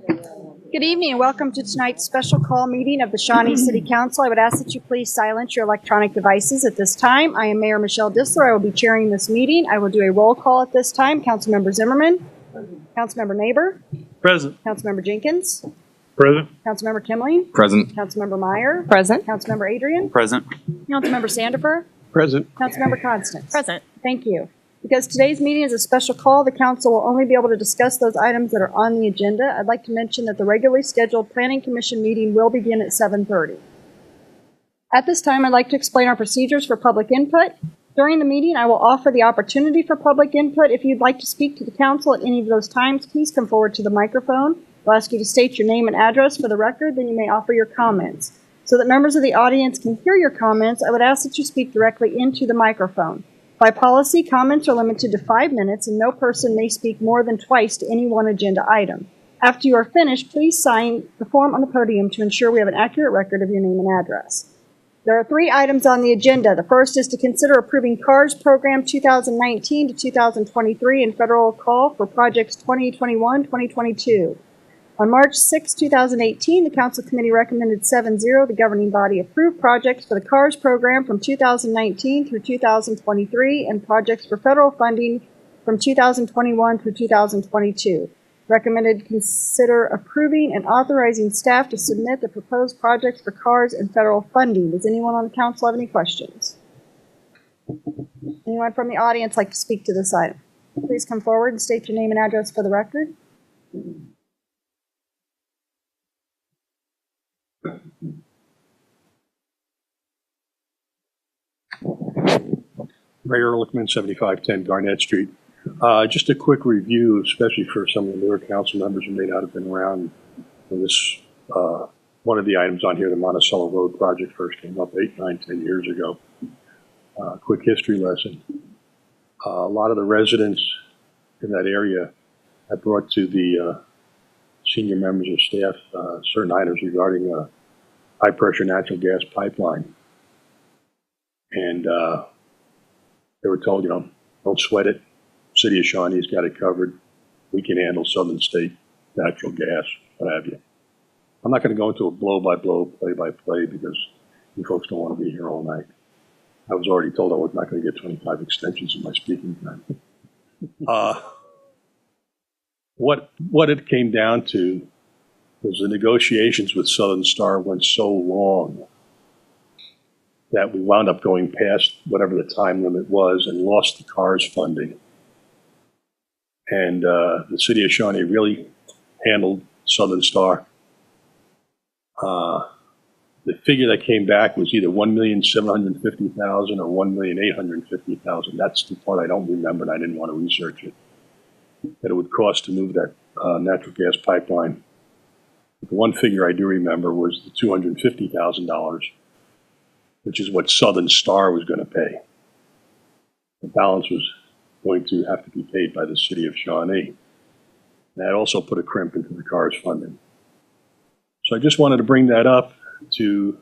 Good evening and welcome to tonight's special call meeting of the Shawnee City Council. I would ask that you please silence your electronic devices at this time. I am Mayor Michelle Dissler. I will be chairing this meeting. I will do a roll call at this time. Councilmember Zimmerman. Councilmember Neighbor. Present. Councilmember Jenkins. Present. Councilmember Kimling. Present. Councilmember Meyer. Present. Councilmember Adrian. Present. Councilmember Sandifer. Present. Councilmember Constance. Present. Thank you. Because today's meeting is a special call, the council will only be able to discuss those items that are on the agenda. I'd like to mention that the regularly scheduled Planning Commission meeting will begin at 7:30. At this time, I'd like to explain our procedures for public input. During the meeting, I will offer the opportunity for public input. If you'd like to speak to the council at any of those times, please come forward to the microphone. I'll ask you to state your name and address for the record, then you may offer your comments. So that members of the audience can hear your comments, I would ask that you speak directly into the microphone. By policy, comments are limited to 5 minutes, and no person may speak more than twice to any one agenda item. After you are finished, please sign the form on the podium to ensure we have an accurate record of your name and address. There are 3 items on the agenda. The first is to consider approving CARS Program 2019 to 2023 and federal call for projects 2021-2022. On March 6, 2018, the Council Committee recommended 7-0 the governing body approve projects for the CARS program from 2019 through 2023 and projects for federal funding from 2021 through 2022. Recommended consider approving and authorizing staff to submit the proposed projects for CARS and federal funding. Does anyone on the council have any questions? Anyone from the audience like to speak to this item? Please come forward and state your name and address for the record. Ray Ehrlichman, 7510 Garnett Street. Just a quick review, especially for some of the newer council members who may not have been around when this, one of the items on here, the Monticello Road project, first came up 8, 9, 10 years ago. Quick history lesson. A lot of the residents in that area have brought to the senior members of staff certain items regarding a high-pressure natural gas pipeline. And they were told, don't sweat it. City of Shawnee's got it covered. We can handle Southern State natural gas, what have you. I'm not going to go into a blow-by-blow, play-by-play because you folks don't want to be here all night. I was already told I was not going to get 25 extensions in my speaking time. What it came down to was the negotiations with Southern Star went so long that we wound up going past whatever the time limit was and lost the CARS funding. And the city of Shawnee really handled Southern Star. The figure that came back was either $1,750,000 or $1,850,000. That's the part I don't remember, and I didn't want to research it. That it would cost to move that natural gas pipeline. The one figure I do remember was the $250,000, which is what Southern Star was going to pay. The balance was going to have to be paid by the city of Shawnee. That also put a crimp into the CARS funding. So I just wanted to bring that up to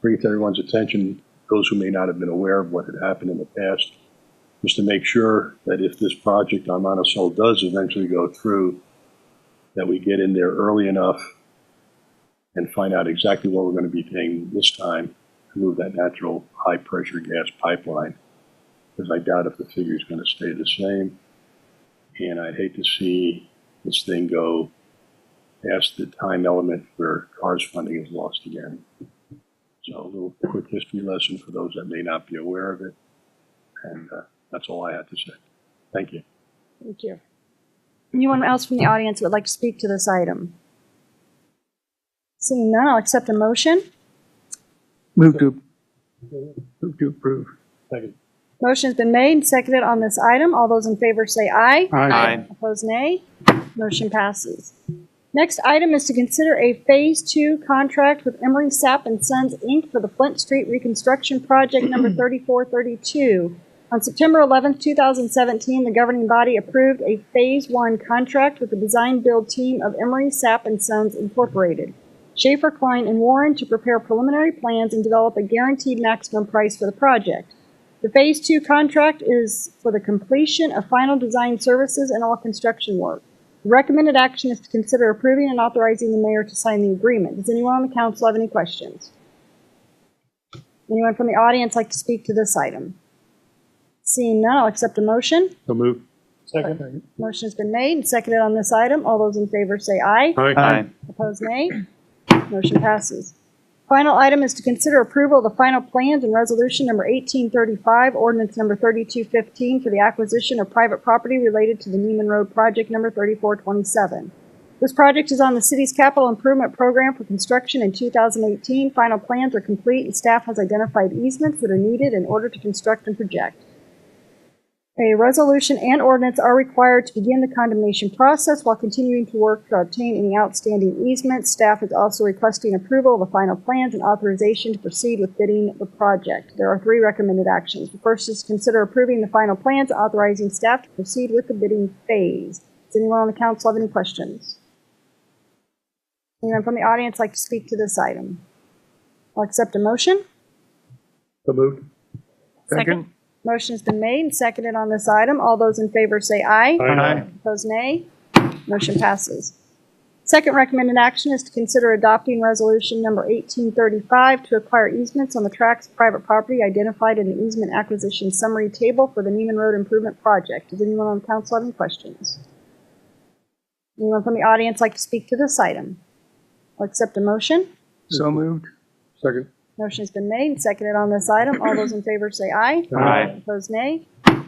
bring it to everyone's attention, those who may not have been aware of what had happened in the past, just to make sure that if this project on Monticello does eventually go through, that we get in there early enough and find out exactly what we're going to be paying this time to move that natural high-pressure gas pipeline, because I doubt if the figure is going to stay the same. And I'd hate to see this thing go past the time element where CARS funding is lost again. So a little quick history lesson for those that may not be aware of it. And that's all I had to say. Thank you. Thank you. Anyone else from the audience would like to speak to this item? Seeing none, I'll accept a motion. Move to approve. Second. Motion has been made and seconded on this item. All those in favor say aye. Aye. Opposed, nay. Motion passes. Next item is to consider a Phase 2 contract with Emery Sapp & Sons, Inc. for the Flint Street Reconstruction Project number 3432. On September 11, 2017, the governing body approved a Phase 1 contract with the design-build team of Emery Sapp & Sons, Incorporated, Schaefer, Klein, and Warren to prepare preliminary plans and develop a guaranteed maximum price for the project. The Phase 2 contract is for the completion of final design services and all construction work. The recommended action is to consider approving and authorizing the mayor to sign the agreement. Does anyone on the council have any questions? Anyone from the audience like to speak to this item? Seeing none, I'll accept a motion. So moved. Second. Motion has been made and seconded on this item. All those in favor say aye. Aye. Opposed, nay. Motion passes. Final item is to consider approval of the final plans and resolution number 1835, ordinance number 3215 for the acquisition of private property related to the Neiman Road project number 3427. This project is on the city's capital improvement program for construction in 2018. Final plans are complete and staff has identified easements that are needed in order to construct and project. A resolution and ordinance are required to begin the condemnation process while continuing to work to obtain any outstanding easements. Staff is also requesting approval of the final plans and authorization to proceed with bidding the project. There are 3 recommended actions. The first is to consider approving the final plans, authorizing staff to proceed with the bidding phase. Does anyone on the council have any questions? Anyone from the audience like to speak to this item? I'll accept a motion. So moved. Second. Motion has been made and seconded on this item. All those in favor say aye. Aye. Opposed, nay. Motion passes. Second recommended action is to consider adopting resolution number 1835 to acquire easements on the tracts of private property identified in the easement acquisition summary table for the Neiman Road Improvement Project. Does anyone on the council have any questions? Anyone from the audience like to speak to this item? I'll accept a motion. So moved. Second. Motion has been made and seconded on this item. All those in favor say aye. Aye. Opposed, nay.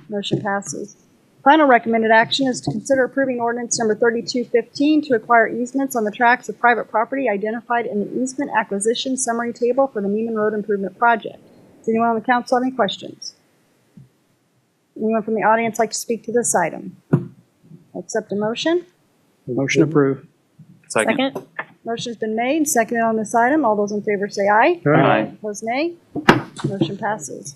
Motion passes. Final recommended action is to consider approving ordinance number 3215 to acquire easements on the tracts of private property identified in the easement acquisition summary table for the Neiman Road Improvement Project. Does anyone on the council have any questions? Anyone from the audience like to speak to this item? I'll accept a motion. Motion approved. Second. Motion has been made and seconded on this item. All those in favor say aye. Aye. Opposed, nay. Motion passes.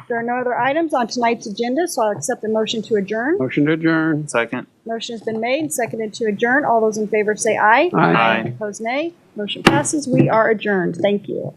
There are no other items on tonight's agenda, so I'll accept the motion to adjourn. Motion to adjourn. Second. Motion has been made and seconded to adjourn. All those in favor say aye. Aye. Opposed, nay. Motion passes. We are adjourned. Thank you.